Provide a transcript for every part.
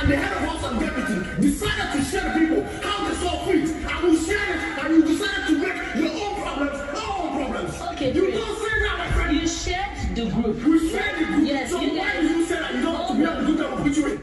and the head of house and deputy decided to share the people how they saw fit, and you shared it, and you decided to make your own problems our own problems. Okay, you don't say that, my friend. You shared the group. We shared the group. Yes, so you why guys. do you say that you don't want to be able to do that? We'll put you in.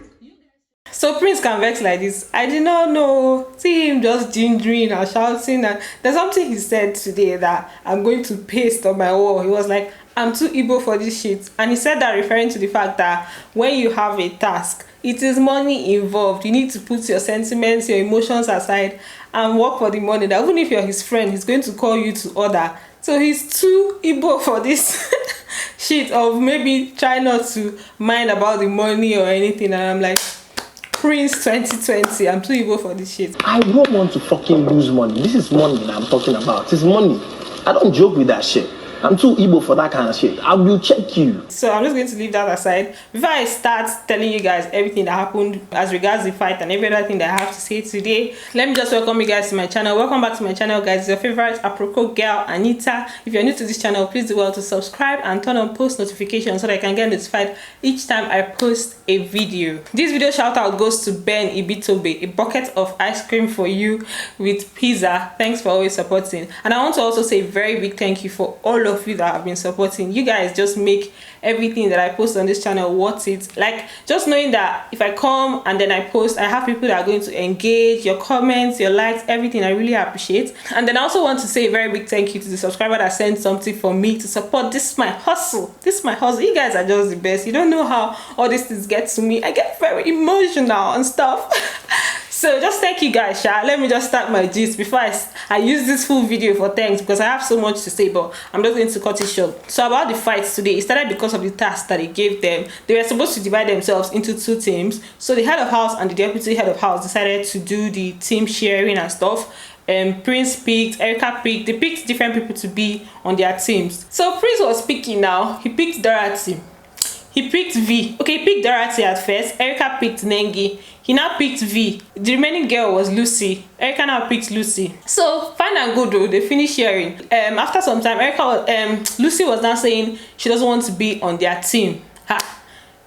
So Prince can vex like this. I did not know. See him just gingering and shouting, and there's something he said today that I'm going to paste on my wall. He was like, I'm too Igbo for this shit. And he said that referring to the fact that when you have a task, it is money involved. You need to put your sentiments, your emotions aside and work for the money. That even if you're his friend, he's going to call you to order. So he's too Igbo for this shit of maybe try not to mind about the money or anything. And I'm like, Prince 2020, I'm too Igbo for this shit. I don't want to fucking lose money. This is money that I'm talking about. It's money. I don't joke with that shit. I'm too Igbo for that kind of shit. I will check you. So I'm just going to leave that aside. Before I start telling you guys everything that happened as regards the fight and every other thing that I have to say today, let me just welcome you guys to my channel. Welcome back to my channel, guys. It's your favorite Aproko girl, Anita. If you're new to this channel, please do well to subscribe and turn on post notifications so that I can get notified each time I post a video. This video shout out goes to Ben Ibitobe, a bucket of ice cream for you with pizza. Thanks for always supporting. And I want to also say a very big thank you for all of you that have been supporting. You guys just make everything that I post on this channel worth it. Like, just knowing that if I come and then I post, I have people that are going to engage, your comments, your likes, everything, I really appreciate. And then I also want to say a very big thank you to the subscriber that sent something for me to support. This is my hustle. This is my hustle. You guys are just the best. You don't know how all these things get to me. I get very emotional and stuff. So just thank you guys, Sha. Let me just start my gist before I use this full video for thanks, because I have so much to say, but I'm just going to cut it short. So about the fights today, it started because of the task that they gave them. They were supposed to divide themselves into two teams. So the head of house and the deputy head of house decided to do the team sharing and stuff. Prince picked, Erica picked, they picked different people to be on their teams. So Prince was picking now. He picked Dorothy. He picked V. Okay, he picked Dorothy at first. Erica picked Nengi. He now picked V. The remaining girl was Lucy. Erica now picked Lucy. So fine and good though, they finished sharing. After some time, Lucy was now saying she doesn't want to be on their team. It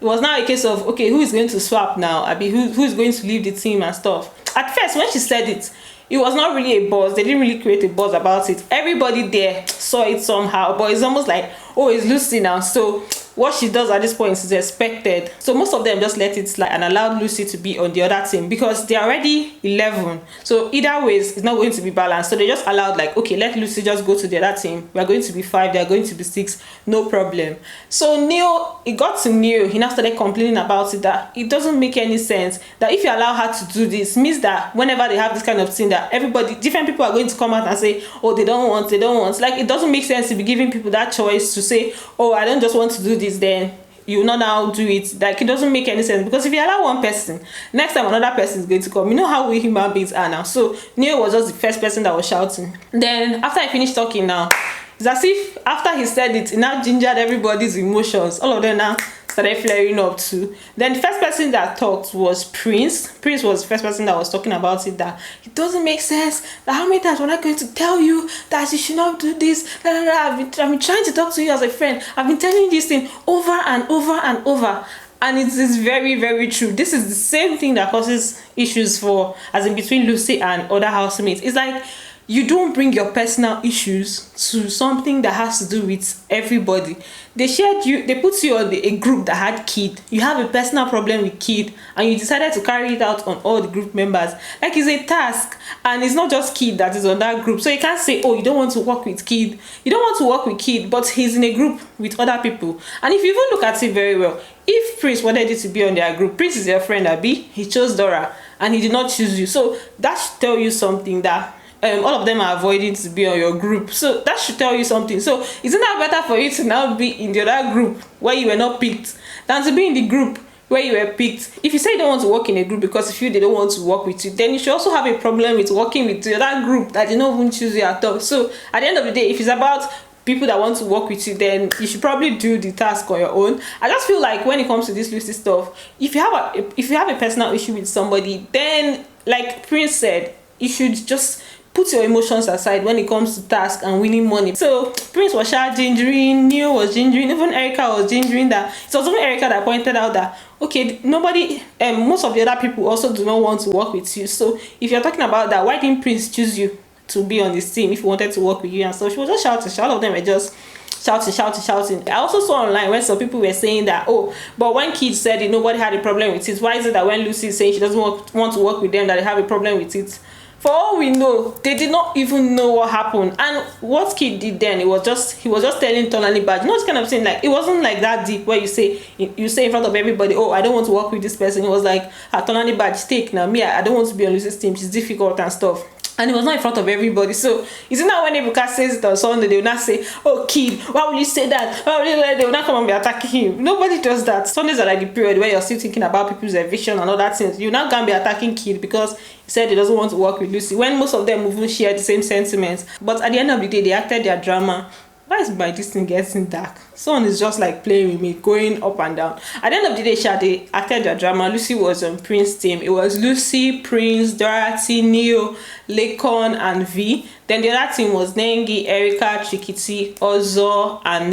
was now a case of, okay, who is going to swap now? Who is going to leave the team and stuff. At first, when she said it, it was not really a buzz. They didn't really create a buzz about it. Everybody there saw it somehow, but it's almost like, oh, it's Lucy now. So what she does at this point is expected. So most of them just let it slide and allowed Lucy to be on the other team because they're already 11. So either ways, it's not going to be balanced. So they just allowed, like, okay, let Lucy just go to the other team. We're going to be 5, they're going to be 6, no problem. So Neil, it got to Neil. He now started complaining about it, that it doesn't make any sense that if you allow her to do this, means that whenever they have this kind of thing, that everybody, different people are going to come out and say, oh, they don't want. Like, it doesn't make sense to be giving people that choice to say, oh, I don't just want to do this, then you not now do it. Like, it doesn't make any sense, because if you allow one person, next time another person is going to come. You know how we human beings are now. So Neil was just the first person that was shouting. Then after I finished talking now, it's as if after he said it now gingered everybody's emotions. All of them now started flaring up too. Then the first person that talked was Prince. Prince was the first person that was talking about it, that it doesn't make sense, that how many times we're not going to tell you that you should not do this. I've been trying to talk to you as a friend. I've been telling you this thing over and over and over. And it is very, very true. This is the same thing that causes issues as in between Lucy and other housemates. It's like, you don't bring your personal issues to something that has to do with everybody. They put you on a group that had kid. You have a personal problem with kid, and you decided to carry it out on all the group members. Like, it's a task, and it's not just kid that is on that group. So you can't say, oh, you don't want to work with kid. You don't want to work with kid, but he's in a group with other people. And if you even look at it very well, if Prince wanted you to be on their group, Prince is your friend, Abi. He chose Dora, and he did not choose you. So that should tell you something, that all of them are avoiding to be on your group. So that should tell you something. So isn't that better for you to now be in the other group where you were not picked than to be in the group where you were picked? If you say you don't want to work in a group because if they don't want to work with you, then you should also have a problem with working with the other group that did not even choose you at all. So at the end of the day, if it's about people that want to work with you, then you should probably do the task on your own. I just feel like when it comes to this Lucy stuff, if you have a personal issue with somebody, then like Prince said, you should just put your emotions aside when it comes to task and winning money. So Prince was gingering, Neo was gingering, even Erica was gingering that. It was even Erica that pointed out that, okay, nobody, most of the other people also do not want to work with you. So if you're talking about that, why didn't Prince choose you to be on this team if he wanted to work with you? And so she was just shouting. All of them were just shouting. I also saw online when some people were saying that, oh, but when Kid said it, nobody had a problem with it. Why is it that when Lucy is saying she doesn't want to work with them, that they have a problem with it? For all we know, they did not even know what happened. And what Kid did then, he was just telling Tonali Badge, you know, it's kind of saying, like, it wasn't like that deep where you say in front of everybody, oh, I don't want to work with this person. It was like, Tonali Badge, take now, me, I don't want to be on Lucy's team, she's difficult and stuff. And it was not in front of everybody. So isn't that when Ebuka says it on Sunday, they will not say, oh, Kid, why will you say that? Why will you like, they will not come and be attacking him. Nobody does that. Sundays are like the period where you're still thinking about people's eviction and all that things. You're not gonna be attacking Kid because he said he doesn't want to work with Lucy, when most of them even share the same sentiments. But at the end of the day, they acted their drama. Why is my this thing getting dark? Someone is just like playing with me, going up and down. At the end of the day, they acted their drama. Lucy was on Prince's team. It was Lucy, Prince, Dorothy, Neo, LAYCON, and V. Then the other team was Nengi, Erica, Chikiti, Ozo, and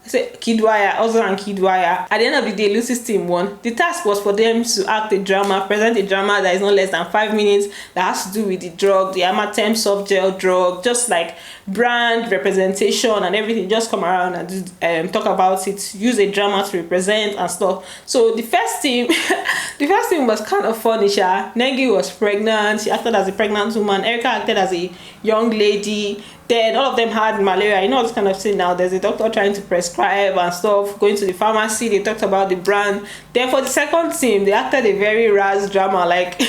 Kidwaya, Ozo and Kidwaya. At the end of the day, Lucy's team won. The task was for them to act a drama, present a drama that is not less than 5 minutes, that has to do with the drug, the Amatem soft gel drug, just like brand representation and everything. Just come around and talk about it, use a drama to represent and stuff. So the first team was kind of funny. Nengi was pregnant, she acted as a pregnant woman. Erica acted as a young lady. Then all of them had malaria. You know this kind of thing now. There's a doctor trying to prescribe and stuff, going to the pharmacy. They talked about the brand. Then for the second team, they acted a very Raz drama, like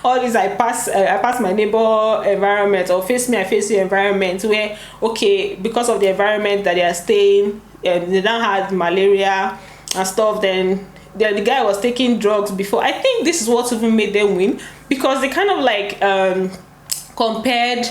all this I pass my neighbor environment, or face me, I face you environment, where, okay, because of the environment that they are staying, they don't have malaria and stuff. Then the guy was taking drugs before. I think this is what even made them win, because they kind of like compared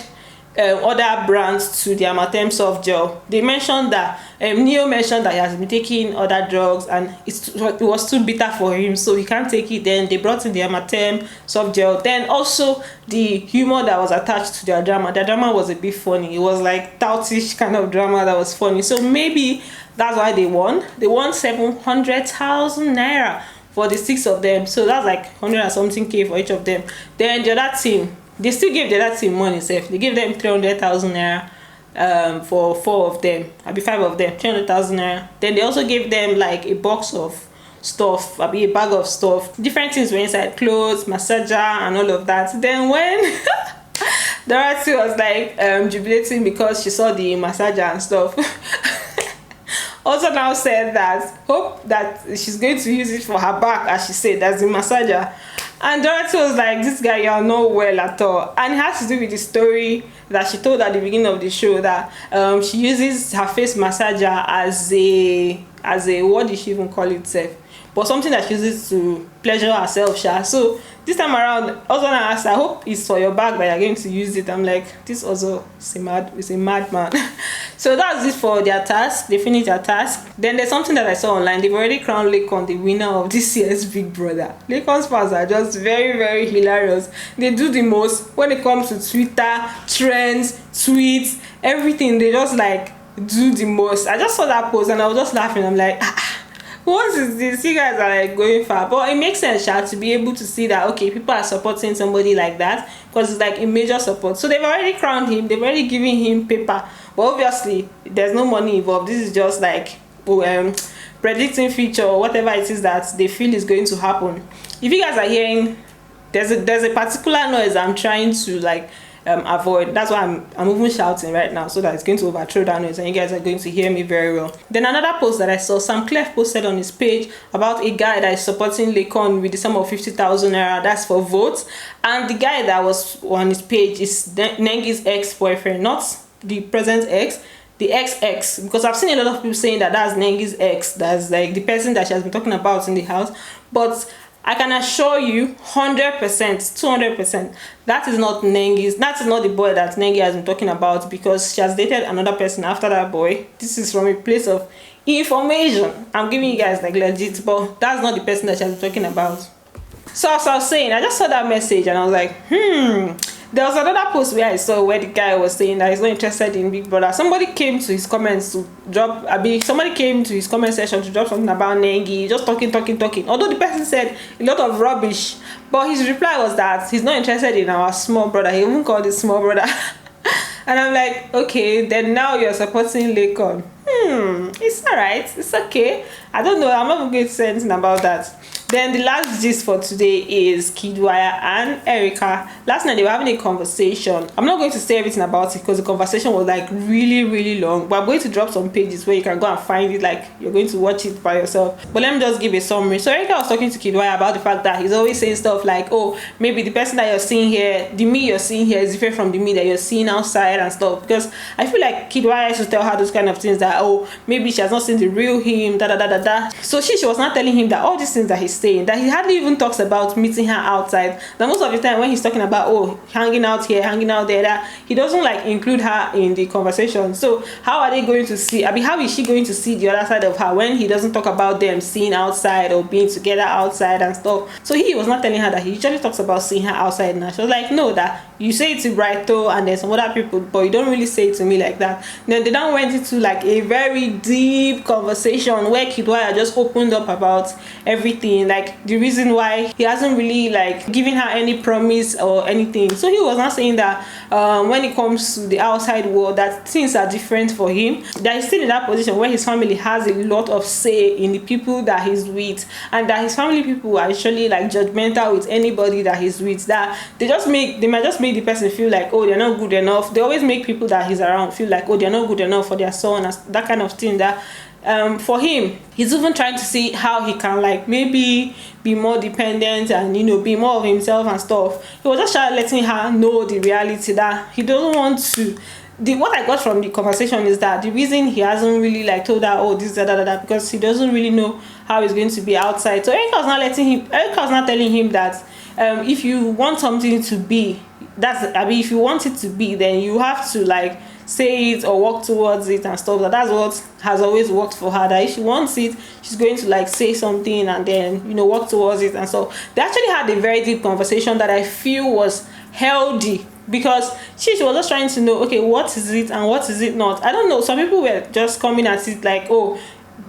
other brands to the Amatem soft gel. They mentioned that Neo mentioned that he has been taking other drugs and it was too bitter for him, so he can't take it. Then they brought in the Amatem soft gel. Then also the humor that was attached to their drama. Their drama was a bit funny. It was like toutish kind of drama that was funny. So maybe that's why they won. They won 700,000 naira for the 6 of them. So that's like 100 and something K for each of them. Then the other team, they still gave the other team money safe. They gave them 300,000 naira for 4 of them. I'll be 5 of them, 300,000 naira. Then they also gave them like a box of stuff, a bag of stuff. Different things were inside, clothes, massager, and all of that. Then when Dorothy was like jubilating because she saw the massager and stuff, also now said that hope that she's going to use it for her back, as she said, as the massager. And Dorothy was like, this guy, you're not well at all. And it has to do with the story that she told at the beginning of the show, that she uses her face massager as a what did she even call it, but something that she uses to pleasure herself. So this time around, also I asked, I hope it's for your bag that you're going to use it. I'm like, this also is a madman. So that's it for their task. They finished their task. Then there's something that I saw online. They've already crowned LAYCON the winner of this year's Big Brother. LAYCON's fans are just very, very hilarious. They do the most when it comes to Twitter, trends, tweets, everything. They just like do the most. I just saw that post and I was just laughing. I'm like, what is this? You guys are like going far. But it makes sense, to be able to see that, okay, people are supporting somebody like that, because it's like a major support. So they've already crowned him, they've already given him paper, but obviously there's no money involved. This is just like predicting future or whatever it is that they feel is going to happen. If you guys are hearing there's a particular noise I'm trying to like avoid, that's why I'm even shouting right now, so that it's going to overthrow that noise and you guys are going to hear me very well. Then another post that I saw, Sam Clef posted on his page about a guy that is supporting LAYCON with the sum of 50,000 naira. That's for votes. And the guy that was on his page is NENGI'S ex-boyfriend, not the present ex, the ex, because I've seen a lot of people saying that that's NENGI'S ex, that's like the person that she has been talking about in the house. But I can assure you 100%, 200%, that is not NENGI'S, that is not the boy that NENGI has been talking about, because she has dated another person after that boy. This is from a place of information. I'm giving you guys like legit, but that's not the person that she has been talking about. So as I was saying, I just saw that message and I was like, There was another post where I saw where the guy was saying that he's not interested in Big Brother. Somebody came to his comments to drop, somebody came to his comment section to drop something about Nengi, just talking. Although the person said a lot of rubbish, but his reply was that he's not interested in our small brother. He even called it small brother. And I'm like, okay, then now you're supporting LAYCON. It's alright, it's okay. I don't know, I'm not going to say anything about that. Then the last gist for today is Kidwaya and Erica. Last night they were having a conversation. I'm not going to say everything about it because the conversation was like really long, but I'm going to drop some pages where you can go and find it, like you're going to watch it by yourself. But let me just give a summary. So Erica was talking to Kidwaya about the fact that he's always saying stuff like, oh, maybe the person that you're seeing here, the me you're seeing here is different from the me that you're seeing outside and stuff. Because I feel like Kidwaya used to tell her those kind of things that, oh, maybe she has not seen the real him, So she was not telling him that all these things that he's saying, that he hardly even talks about meeting her outside. That most of the time when he's talking about, oh, hanging out here, hanging out there, that he doesn't like include her in the conversation. So how are they going to see, how is she going to see the other side of her when he doesn't talk about them seeing outside or being together outside and stuff? So he was not telling her that. He usually talks about seeing her outside now. She was like, no, that you say it to Brighto and then some other people, but you don't really say it to me like that. Then they then went into like a very deep conversation where Kidwaya just opened up about everything, like the reason why he hasn't really like given her any promise or anything. So he was not saying that when it comes to the outside world that things are different for him, that he's still in that position where his family has a lot of say in the people that he's with, and that his family people are actually like judgmental with anybody that he's with, that they might just make the person feel like, oh, they're not good enough. They always make people that he's around feel like, oh, they're not good enough for their son, that kind of thing. That for him, he's even trying to see how he can like maybe be more dependent and, you know, be more of himself and stuff. He was just trying letting her know the reality that he doesn't want to. What I got from the conversation is that the reason he hasn't really like told her, oh, this that because he doesn't really know how he's going to be outside. So Erica was not telling him that if you want something to be, if you want it to be, then you have to like say it or work towards it and stuff. That's what has always worked for her, that if she wants it, she's going to like say something and then, you know, work towards it. And so they actually had a very deep conversation that I feel was healthy, because she was just trying to know, okay, what is it and what is it not. I don't know, some people were just coming at it like, oh,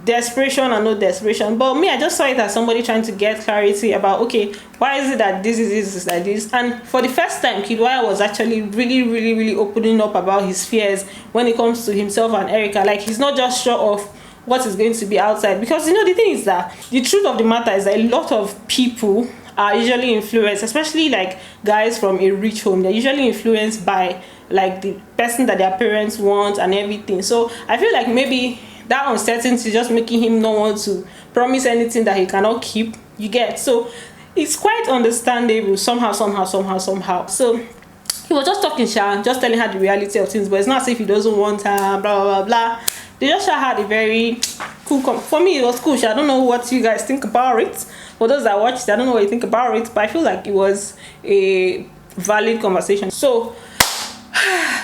desperation and no desperation, but me, I just saw it as somebody trying to get clarity about, okay, why is it that this is like this. And for the first time, Kidwaya was actually really opening up about his fears when it comes to himself and Erica. Like, he's not just sure of what is going to be outside, because, you know, the thing is that the truth of the matter is that a lot of people are usually influenced, especially like guys from a rich home, they're usually influenced by like the person that their parents want and everything. So I feel like maybe that uncertainty is just making him not want to promise anything that he cannot keep, you get. So it's quite understandable somehow. So he was just talking Sha, just telling her the reality of things, but it's not as if he doesn't want her, blah. They just had a very cool for me, it was cool. I don't know what you guys think about it. For those that watched, I don't know what you think about it, but I feel like it was a valid conversation. So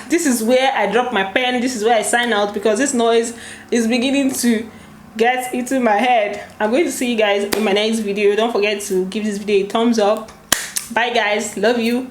this is where I drop my pen, this is where I sign out, because this noise is beginning to get into my head. I'm going to see you guys in my next video. Don't forget to give this video a thumbs up. Bye guys, love you.